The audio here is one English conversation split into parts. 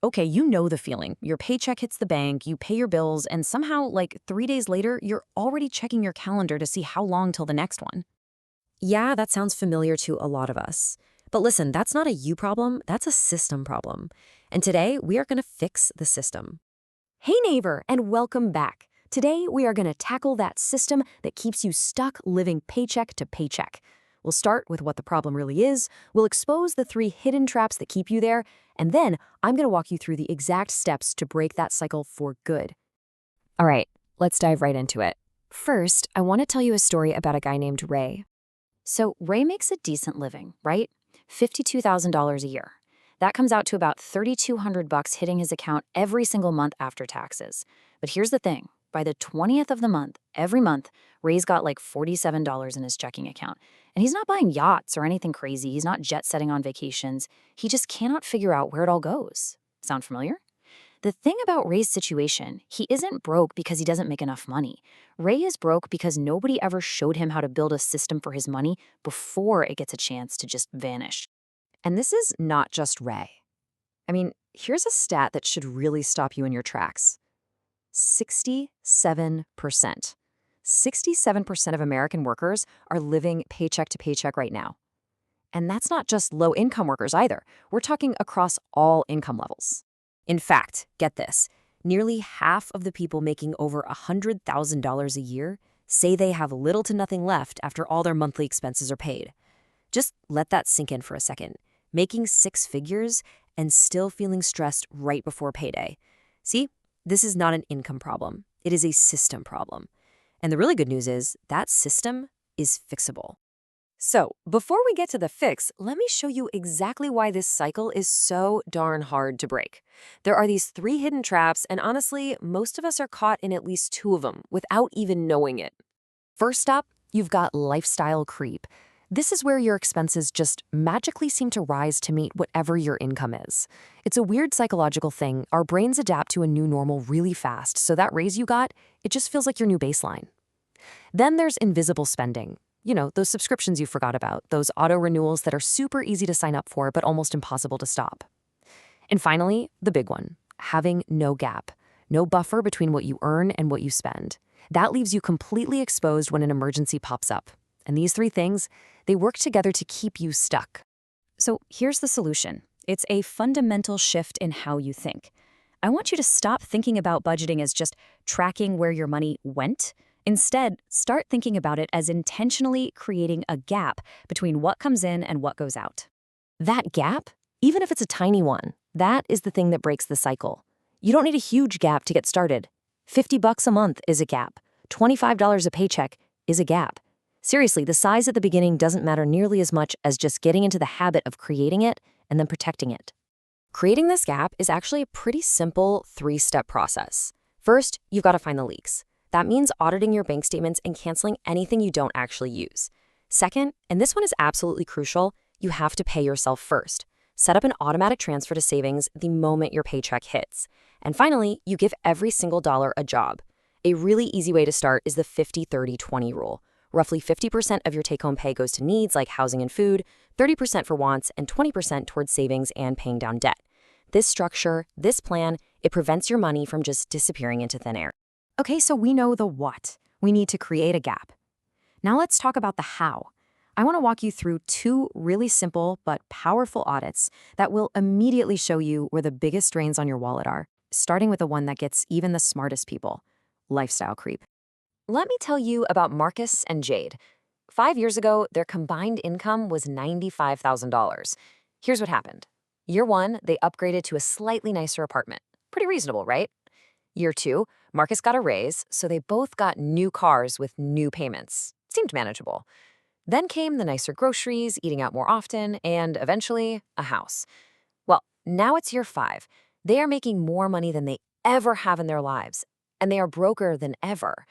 Okay, you know the feeling. Your paycheck hits the bank, you pay your bills, and somehow, like 3 days later, you're already checking your calendar to see how long till the next one. Yeah, that sounds familiar to a lot of us. But listen, that's not a you problem, that's a system problem. And today, we are going to fix the system. Hey, neighbor, and welcome back. Today, we are going to tackle that system that keeps you stuck living paycheck to paycheck. We'll start with what the problem really is, we'll expose the 3 hidden traps that keep you there, and then I'm going to walk you through the exact steps to break that cycle for good. All right, let's dive right into it. First, I want to tell you a story about a guy named Ray. So Ray makes a decent living, right? $52,000 a year. That comes out to about $3,200 hitting his account every single month after taxes. But here's the thing. By the 20th of the month, every month, Ray's got like $47 in his checking account. And he's not buying yachts or anything crazy. He's not jet setting on vacations. He just cannot figure out where it all goes. Sound familiar? The thing about Ray's situation, he isn't broke because he doesn't make enough money. Ray is broke because nobody ever showed him how to build a system for his money before it gets a chance to just vanish. And this is not just Ray. I mean, here's a stat that should really stop you in your tracks. 67%. 67% of American workers are living paycheck to paycheck right now. And that's not just low-income workers either. We're talking across all income levels. In fact, get this, nearly half of the people making over $100,000 a year say they have little to nothing left after all their monthly expenses are paid. Just let that sink in for a second. Making 6 figures and still feeling stressed right before payday. See, this is not an income problem. It is a system problem. And the really good news is that system is fixable. So, before we get to the fix, let me show you exactly why this cycle is so darn hard to break. There are these 3 hidden traps, and honestly, most of us are caught in at least 2 of them without even knowing it. First up, you've got lifestyle creep. This is where your expenses just magically seem to rise to meet whatever your income is. It's a weird psychological thing. Our brains adapt to a new normal really fast, so that raise you got, it just feels like your new baseline. Then there's invisible spending. You know, those subscriptions you forgot about, those auto renewals that are super easy to sign up for but almost impossible to stop. And finally, the big one, having no gap, no buffer between what you earn and what you spend. That leaves you completely exposed when an emergency pops up. And these 3 things, they work together to keep you stuck. So here's the solution. It's a fundamental shift in how you think. I want you to stop thinking about budgeting as just tracking where your money went. Instead, start thinking about it as intentionally creating a gap between what comes in and what goes out. That gap, even if it's a tiny one, that is the thing that breaks the cycle. You don't need a huge gap to get started. $50 a month is a gap. $25 a paycheck is a gap. Seriously, the size at the beginning doesn't matter nearly as much as just getting into the habit of creating it and then protecting it. Creating this gap is actually a pretty simple 3-step process. First, you've got to find the leaks. That means auditing your bank statements and canceling anything you don't actually use. Second, and this one is absolutely crucial, you have to pay yourself first. Set up an automatic transfer to savings the moment your paycheck hits. And finally, you give every single dollar a job. A really easy way to start is the 50-30-20 rule. Roughly 50% of your take-home pay goes to needs like housing and food, 30% for wants, and 20% towards savings and paying down debt. This structure, this plan, it prevents your money from just disappearing into thin air. Okay, so we know the what. We need to create a gap. Now let's talk about the how. I want to walk you through 2 really simple but powerful audits that will immediately show you where the biggest drains on your wallet are, starting with the one that gets even the smartest people, lifestyle creep. Let me tell you about Marcus and Jade. 5 years ago, their combined income was $95,000. Here's what happened. Year 1, they upgraded to a slightly nicer apartment. Pretty reasonable, right? Year 2, Marcus got a raise, so they both got new cars with new payments. Seemed manageable. Then came the nicer groceries, eating out more often, and eventually, a house. Well, now it's year 5. They are making more money than they ever have in their lives, and they are broker than ever.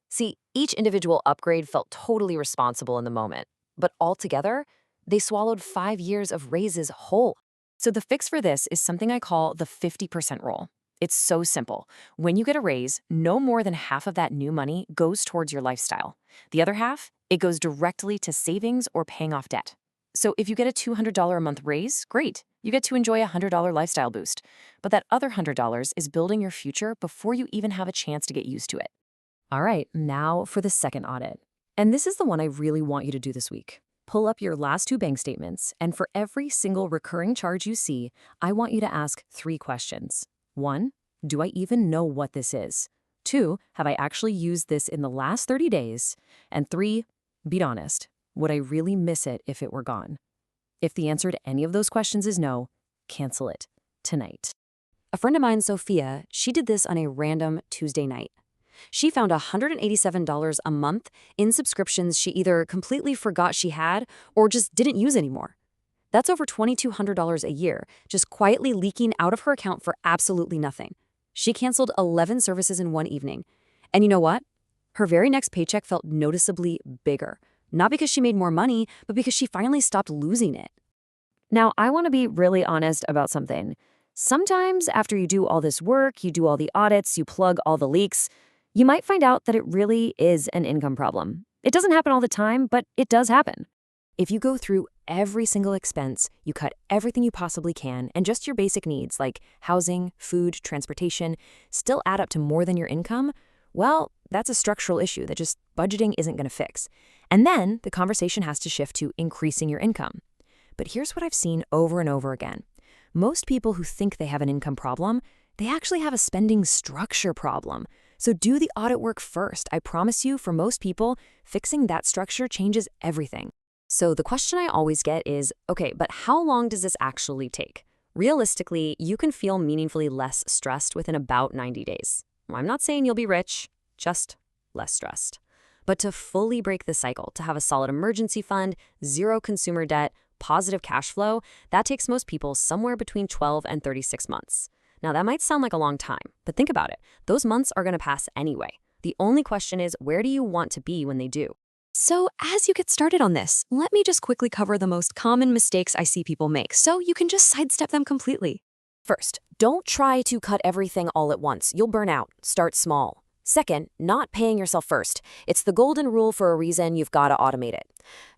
See, each individual upgrade felt totally responsible in the moment, but altogether, they swallowed 5 years of raises whole. So the fix for this is something I call the 50% rule. It's so simple. When you get a raise, no more than half of that new money goes towards your lifestyle. The other half, it goes directly to savings or paying off debt. So if you get a $200 a month raise, great. You get to enjoy a $100 lifestyle boost. But that other $100 is building your future before you even have a chance to get used to it. All right, now for the second audit. And this is the one I really want you to do this week. Pull up your last 2 bank statements, and for every single recurring charge you see, I want you to ask 3 questions. 1, do I even know what this is? 2, have I actually used this in the last 30 days? And 3, be honest, would I really miss it if it were gone? If the answer to any of those questions is no, cancel it tonight. A friend of mine, Sophia, she did this on a random Tuesday night. She found $187 a month in subscriptions she either completely forgot she had or just didn't use anymore. That's over $2,200 a year, just quietly leaking out of her account for absolutely nothing. She canceled 11 services in one evening. And you know what? Her very next paycheck felt noticeably bigger. Not because she made more money, but because she finally stopped losing it. Now, I want to be really honest about something. Sometimes after you do all this work, you do all the audits, you plug all the leaks, you might find out that it really is an income problem. It doesn't happen all the time, but it does happen. If you go through every single expense, you cut everything you possibly can, and just your basic needs like housing, food, transportation still add up to more than your income, well, that's a structural issue that just budgeting isn't going to fix. And then the conversation has to shift to increasing your income. But here's what I've seen over and over again. Most people who think they have an income problem, they actually have a spending structure problem. So do the audit work first. I promise you, for most people, fixing that structure changes everything. So the question I always get is, okay, but how long does this actually take? Realistically, you can feel meaningfully less stressed within about 90 days. I'm not saying you'll be rich, just less stressed. But to fully break the cycle, to have a solid emergency fund, zero consumer debt, positive cash flow, that takes most people somewhere between 12 and 36 months. Now, that might sound like a long time, but think about it. Those months are going to pass anyway. The only question is, where do you want to be when they do? So as you get started on this, let me just quickly cover the most common mistakes I see people make so you can just sidestep them completely. First, don't try to cut everything all at once. You'll burn out. Start small. Second, not paying yourself first. It's the golden rule for a reason. You've got to automate it.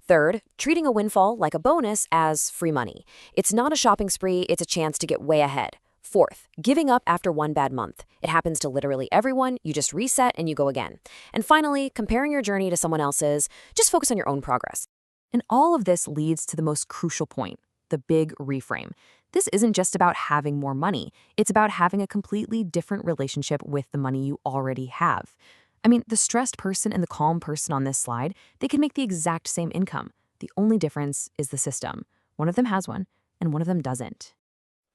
Third, treating a windfall like a bonus as free money. It's not a shopping spree, it's a chance to get way ahead. Fourth, giving up after one bad month. It happens to literally everyone. You just reset and you go again. And finally, comparing your journey to someone else's, just focus on your own progress. And all of this leads to the most crucial point, the big reframe. This isn't just about having more money. It's about having a completely different relationship with the money you already have. I mean, the stressed person and the calm person on this slide, they can make the exact same income. The only difference is the system. One of them has one, and one of them doesn't.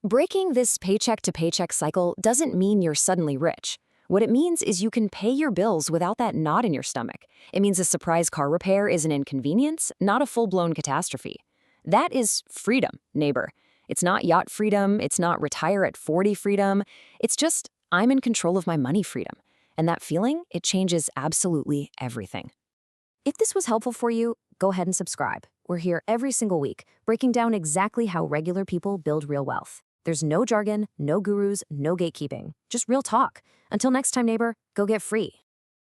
Breaking this paycheck to paycheck cycle doesn't mean you're suddenly rich. What it means is you can pay your bills without that knot in your stomach. It means a surprise car repair is an inconvenience, not a full-blown catastrophe. That is freedom, neighbor. It's not yacht freedom, it's not retire at 40 freedom. It's just, I'm in control of my money freedom. And that feeling, it changes absolutely everything. If this was helpful for you, go ahead and subscribe. We're here every single week, breaking down exactly how regular people build real wealth. There's no jargon, no gurus, no gatekeeping, just real talk. Until next time, neighbor, go get free.